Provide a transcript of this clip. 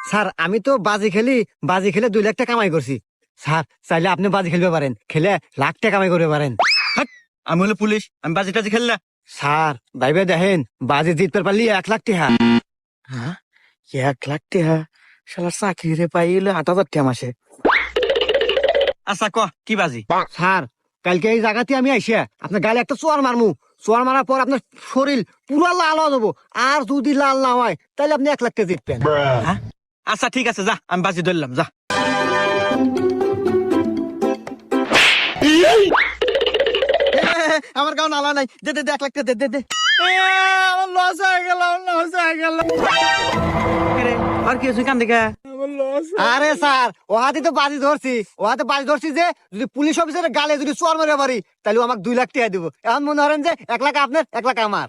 Sir আমি তো বাজি খেলে 2 লাখ টাকা কামাই করছি। স্যার চাইলে আপনি বাজি খেলতে পারেন, খেলে লাখ টাকা কামাই করতে পারেন। হাট, আমি হলো পুলিশ, আমি বাজি টাজি খেল না। স্যার ভাইবে দেখেন, বাজি জিততে পারলি 1 লাখ টাকা। হ্যাঁ, 1 লাখ টাকা? শালা চাকরি রে পাইলে 8,000 টাকা মাসে। আচ্ছা ক কি বাজি? স্যার কালকে এই জায়গাতে আমি আইসা আপনার গালে একটা চোয়ার মারমু। চোয়ার মারার পর আপনার শরীর পুরো লাল হয়ে যাবো, আর যদি লাল না হয় তাহলে আপনি 1 লাখ টাকা জিতবেন। হ্যাঁ আচ্ছা ঠিক আছে, যা আমি বাজি ধরলাম, যা। আমার গাও নালা নাই, দে দে 1 লাখ টাকা দে দে। আমার লস হয়ে গেল, লস হয়ে গেল। আর কি হয়েছে কান দেখা? আরে স্যার ওহাতে তো বাজি ধরছি যে যদি পুলিশ অফিসারের গালে যদি চোয়ার মারে পারি তাহলে আমাকে 2 লাখ টাকা দিব। এখন মনে করেন যে 1 লাখ আপনার 1 লাখ আমার।